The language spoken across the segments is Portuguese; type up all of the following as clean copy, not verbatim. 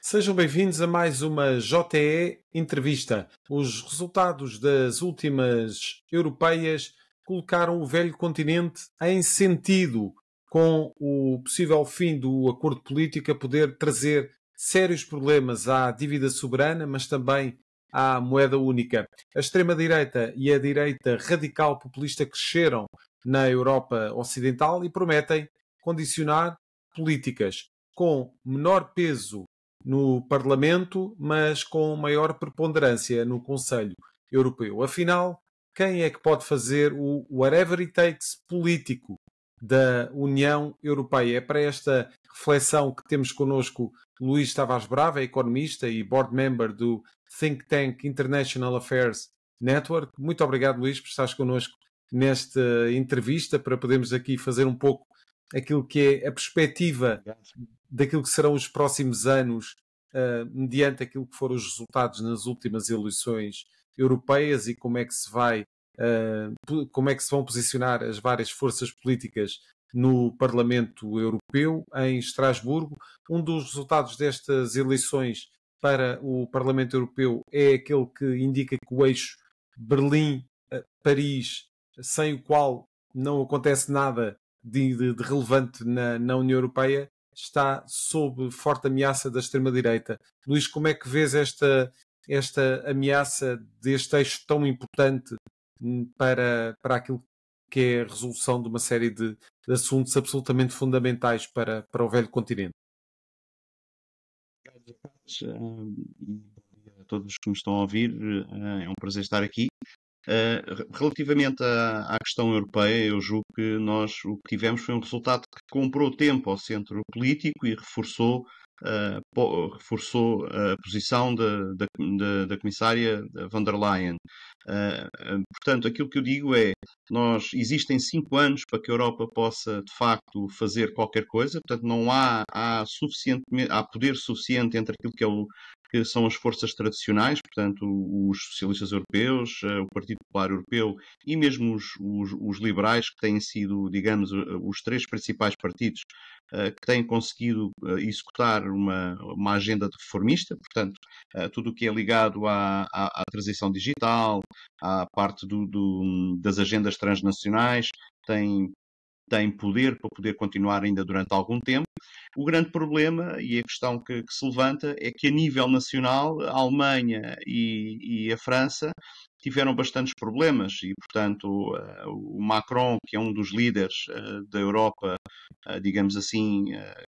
Sejam bem-vindos a mais uma JTE Entrevista. Os resultados das últimas europeias colocaram o velho continente em sentido, com o possível fim do acordo político a poder trazer sérios problemas à dívida soberana, mas também à moeda única. A extrema-direita e a direita radical populista cresceram na Europa Ocidental e prometem condicionar políticas com menor peso no Parlamento, mas com maior preponderância no Conselho Europeu. Afinal, quem é que pode fazer o whatever it takes político da União Europeia? É para esta reflexão que temos connosco Luís Tavares Brava, economista e board member do Think Tank International Affairs Network. Muito obrigado, Luís, por estares connosco nesta entrevista para podermos aqui fazer um pouco aquilo que é a perspectiva daquilo que serão os próximos anos, mediante aquilo que foram os resultados nas últimas eleições europeias e como é que como é que se vão posicionar as várias forças políticas no Parlamento Europeu em Estrasburgo. Um dos resultados destas eleições para o Parlamento Europeu é aquele que indica que o eixo Berlim-Paris, sem o qual não acontece nada de relevante na União Europeia, está sob forte ameaça da extrema-direita. Luís, como é que vês esta ameaça deste eixo tão importante para aquilo que é a resolução de uma série de assuntos absolutamente fundamentais para o velho continente? E bom dia a todos que me estão a ouvir. É um prazer estar aqui. Relativamente à questão europeia, eu julgo que nós o que tivemos foi um resultado que comprou tempo ao centro político e reforçou a posição da comissária von der Leyen. Portanto, aquilo que eu digo é, existem 5 anos para que a Europa possa, de facto, fazer qualquer coisa. Portanto, não há poder suficiente entre aquilo que são as forças tradicionais, portanto, os socialistas europeus, o Partido Popular Europeu e mesmo os liberais, que têm sido, digamos, os 3 principais partidos que têm conseguido executar uma agenda reformista, portanto, tudo o que é ligado à transição digital, à parte das agendas transnacionais, tem poder para poder continuar ainda durante algum tempo. O grande problema e a questão que se levanta é que a nível nacional a Alemanha e a França tiveram bastantes problemas e, portanto, o Macron, que é um dos líderes da Europa, digamos assim,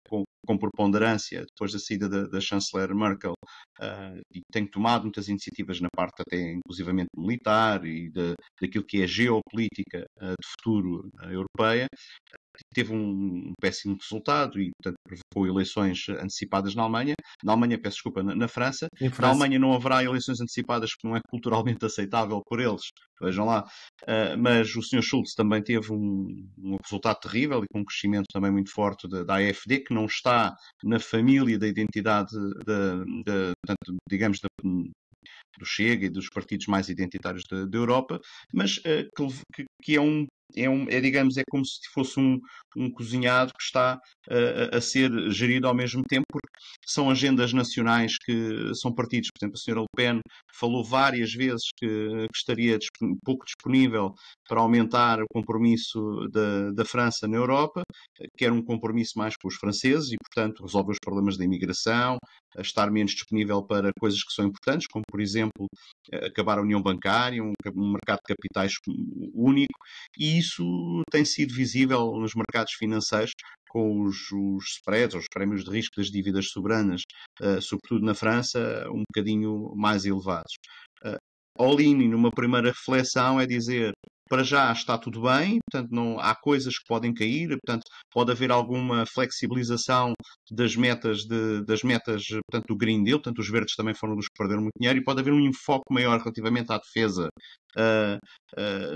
com preponderância, depois da saída da chanceler Merkel, tem tomado muitas iniciativas na parte até inclusivamente militar e daquilo que é geopolítica de futuro europeia. Teve um péssimo resultado e, portanto, provocou eleições antecipadas na Alemanha. Na Alemanha, peço desculpa, na França. Na Alemanha não haverá eleições antecipadas porque não é culturalmente aceitável por eles. Vejam lá. Mas o Sr. Schulz também teve um resultado terrível e com um crescimento também muito forte da AfD, que não está na família da identidade, portanto, digamos, do Chega e dos partidos mais identitários da Europa, mas que digamos, é como se fosse um cozinhado que está a ser gerido ao mesmo tempo, porque são agendas nacionais que são partidos. Por exemplo, a senhora Le Pen falou várias vezes que estaria pouco disponível para aumentar o compromisso da França na Europa, quer um compromisso mais com os franceses e, portanto, resolver os problemas da imigração, estar menos disponível para coisas que são importantes, como, por exemplo, acabar a união bancária, um mercado de capitais único, e isso tem sido visível nos mercados financeiros com os spreads, os prémios de risco das dívidas soberanas, sobretudo na França, um bocadinho mais elevados. All-in, numa primeira reflexão, é dizer, para já está tudo bem, portanto não há coisas que podem cair, portanto pode haver alguma flexibilização das metas portanto, do Green Deal, portanto os verdes também foram dos que perderam muito dinheiro, e pode haver um enfoque maior relativamente à defesa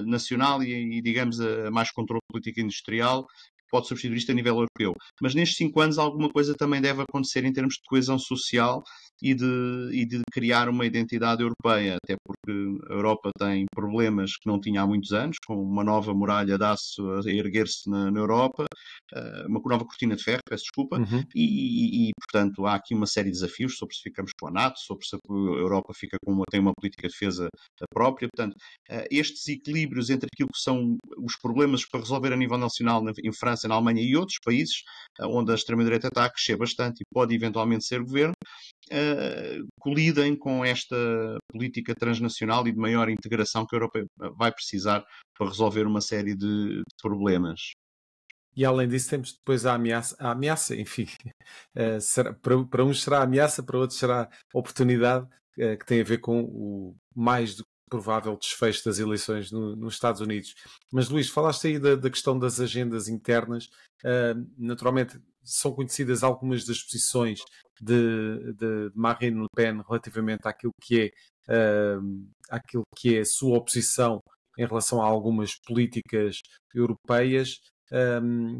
nacional e digamos a mais controle político industrial, pode substituir isto a nível europeu. Mas nestes 5 anos alguma coisa também deve acontecer em termos de coesão social e de criar uma identidade europeia, até porque a Europa tem problemas que não tinha há muitos anos, com uma nova muralha de aço a erguer-se na Europa, uma nova cortina de ferro, peço desculpa, Uhum. portanto, há aqui uma série de desafios sobre se ficamos com a NATO, sobre se a Europa tem uma política de defesa própria. Portanto, estes equilíbrios entre aquilo que são os problemas para resolver a nível nacional em França, na Alemanha e outros países, onde a extrema-direita está a crescer bastante e pode eventualmente ser governo, colidem com esta política transnacional e de maior integração que a Europa vai precisar para resolver uma série de problemas. E além disso temos depois a ameaça, enfim, para uns será ameaça, para outros será oportunidade, que tem a ver com o mais do que provável desfecho das eleições nos Estados Unidos. Mas Luís, falaste aí da questão das agendas internas. Naturalmente são conhecidas algumas das posições de Marine Le Pen relativamente àquilo que é a sua oposição em relação a algumas políticas europeias.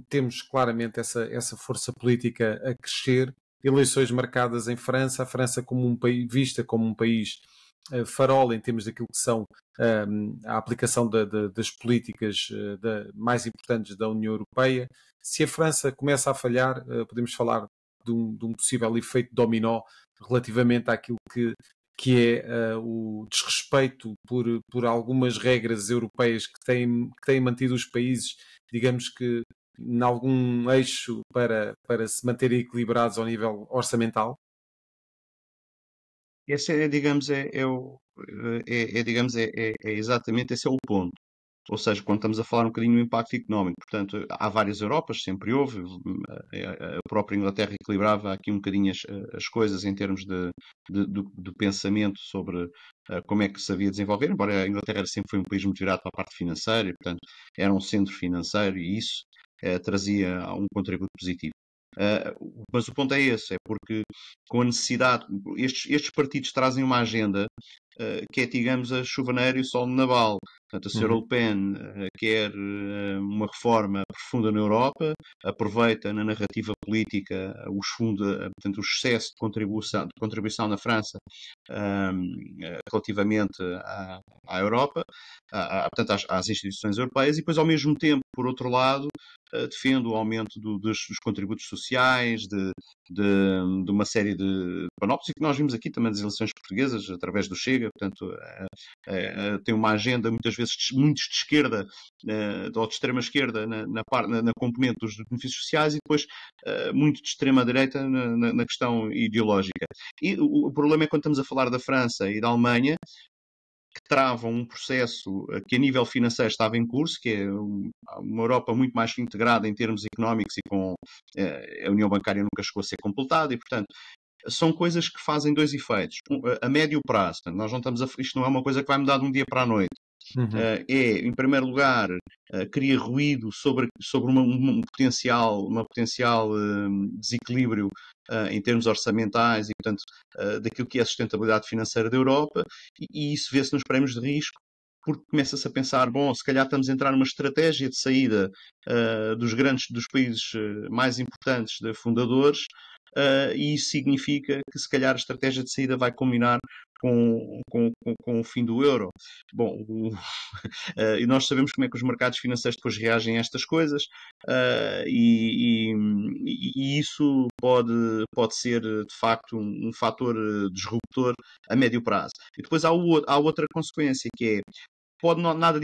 Temos claramente essa força política a crescer, eleições marcadas em França, a França como um país, vista como um país farol em termos daquilo que são a aplicação das políticas mais importantes da União Europeia. Se a França começa a falhar, podemos falar de um possível efeito dominó relativamente àquilo que é o desrespeito por algumas regras europeias que têm mantido os países, digamos que, em algum eixo para se manterem equilibrados ao nível orçamental? Esse é, digamos, é exatamente esse é o ponto. Ou seja, quando estamos a falar um bocadinho do impacto económico, portanto, há várias Europas, sempre houve, a própria Inglaterra equilibrava aqui um bocadinho as coisas em termos do pensamento sobre como é que se havia de desenvolver, embora a Inglaterra sempre foi um país muito virado para a parte financeira, e, portanto, era um centro financeiro e isso trazia um contributo positivo. Mas o ponto é esse, é porque com a necessidade, estes partidos trazem uma agenda que é, digamos, a chuva na era e o sol na naval. Portanto, a senhora Uhum. Le Pen quer uma reforma profunda na Europa, aproveita na narrativa política portanto, o excesso de contribuição na França relativamente à Europa, portanto, às instituições europeias, e depois, ao mesmo tempo, por outro lado, defende o aumento dos contributos sociais, de uma série de panóplias, e que nós vimos aqui também das eleições portuguesas, através do Chega, portanto, tem uma agenda muitas vezes muito de esquerda, ou de extrema esquerda, na componente dos benefícios sociais, e depois muito de extrema direita na questão ideológica. E o problema é quando estamos a falar da França e da Alemanha, que travam um processo que a nível financeiro estava em curso, que é uma Europa muito mais integrada em termos económicos e com a União Bancária nunca chegou a ser completada e, portanto, são coisas que fazem dois efeitos. A médio prazo, portanto, nós não estamos isto não é uma coisa que vai mudar de um dia para a noite. Uhum. Em primeiro lugar, cria ruído sobre um potencial desequilíbrio em termos orçamentais e, portanto, daquilo que é a sustentabilidade financeira da Europa, e isso vê-se nos prémios de risco, porque começa-se a pensar, bom, se calhar estamos a entrar numa estratégia de saída dos países mais importantes de fundadores, e isso significa que se calhar a estratégia de saída vai combinar com o fim do euro. Bom, e nós sabemos como é que os mercados financeiros depois reagem a estas coisas, e isso pode ser de facto um fator disruptor a médio prazo. E depois há outra consequência que é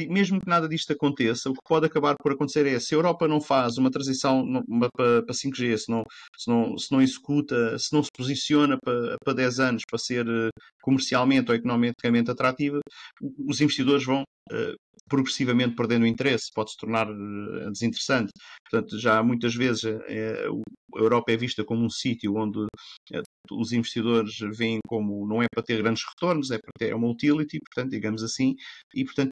mesmo que nada disto aconteça, o que pode acabar por acontecer é, se a Europa não faz uma transição para 5G, se não executa, se não se posiciona para 10 anos para ser comercialmente ou economicamente atrativa, os investidores vão progressivamente perdendo o interesse, pode se tornar desinteressante. Portanto, já muitas vezes a Europa é vista como um sítio onde os investidores veem como não é para ter grandes retornos, é para ter uma utility, portanto, digamos assim, e portanto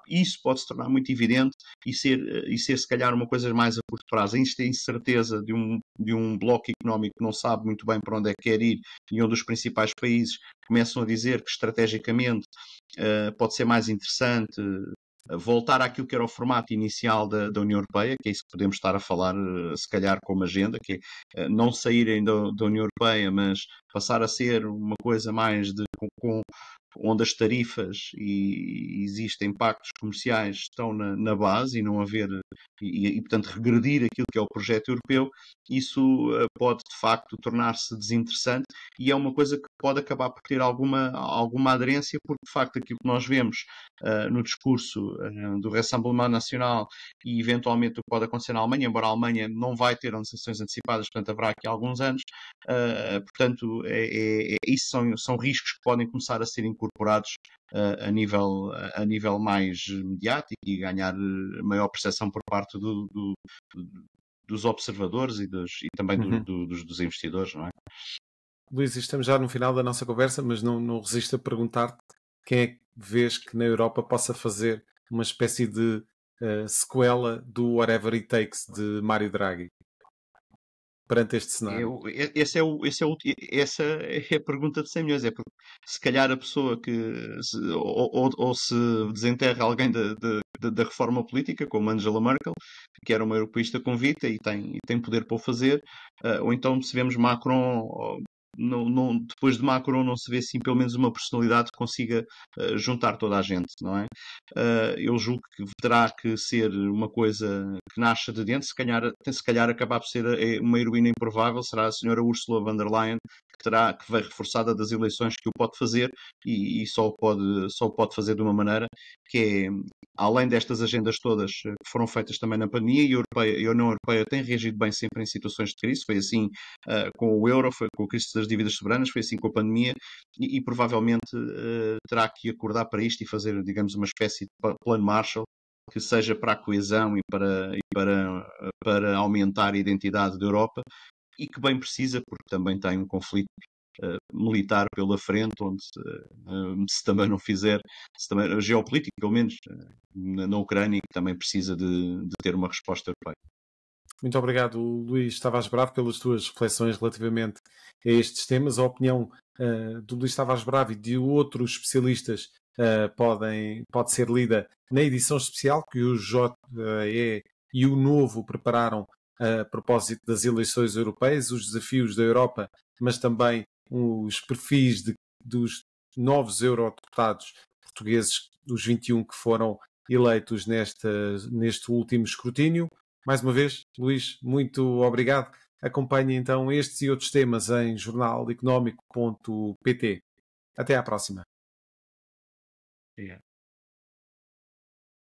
isso pode se tornar muito evidente e ser se calhar uma coisa mais a curto prazo. Existe a incerteza de um bloco económico que não sabe muito bem para onde é que quer ir e onde os principais países começam a dizer que estrategicamente pode ser mais interessante voltar àquilo que era o formato inicial da União Europeia, que é isso que podemos estar a falar, se calhar, como agenda, que é não saírem da União Europeia, mas passar a ser uma coisa mais onde as tarifas e existem pactos comerciais estão na base e não haver, portanto, regredir aquilo que é o projeto europeu, isso pode, de facto, tornar-se desinteressante e é uma coisa que pode acabar por ter alguma aderência, porque, de facto, aquilo que nós vemos no discurso do Rassemblement Nacional e, eventualmente, o que pode acontecer na Alemanha, embora a Alemanha não vai ter eleições antecipadas, portanto, haverá aqui alguns anos, portanto, isso são riscos que podem começar a ser incorporados a nível mais mediático e ganhar maior percepção por parte dos observadores e também dos investidores, não é? Luís, estamos já no final da nossa conversa, mas não resisto a perguntar-te quem é que vês que na Europa possa fazer uma espécie de sequela do Whatever It Takes de Mário Draghi perante este cenário. Essa é a pergunta de 100 milhões. É porque se calhar a pessoa ou se desenterra alguém da reforma política, como Angela Merkel, que era uma europeísta convicta e tem poder para o fazer, ou então se vemos Macron. Depois de Macron não se vê assim pelo menos uma personalidade que consiga juntar toda a gente, não é? Eu julgo que terá que ser uma coisa que nasça de dentro, se calhar acabar por ser uma heroína improvável, será a senhora Ursula von der Leyen, que vai reforçada das eleições, que o pode fazer e só o pode fazer de uma maneira que é, além destas agendas todas que foram feitas também na pandemia, e a União Europeia tem reagido bem sempre em situações de crise, foi assim com o euro, foi com a crise das dívidas soberanas, foi assim com a pandemia e provavelmente terá que acordar para isto e fazer, digamos, uma espécie de plano Marshall que seja para a coesão e para aumentar a identidade da Europa e que bem precisa, porque também tem um conflito militar pela frente, onde se também não fizer, geopolítico, pelo menos, na Ucrânia, que também precisa de ter uma resposta europeia. Muito obrigado, Luís Tavares Bravo, pelas tuas reflexões relativamente a estes temas. A opinião do Luís Tavares Bravo e de outros especialistas pode ser lida na edição especial que o JE e o Novo prepararam a propósito das eleições europeias, os desafios da Europa, mas também os perfis dos novos eurodeputados portugueses, dos 21 que foram eleitos neste último escrutínio. Mais uma vez, Luís, muito obrigado. Acompanhe então estes e outros temas em jornaleconómico.pt. Até à próxima. Yeah.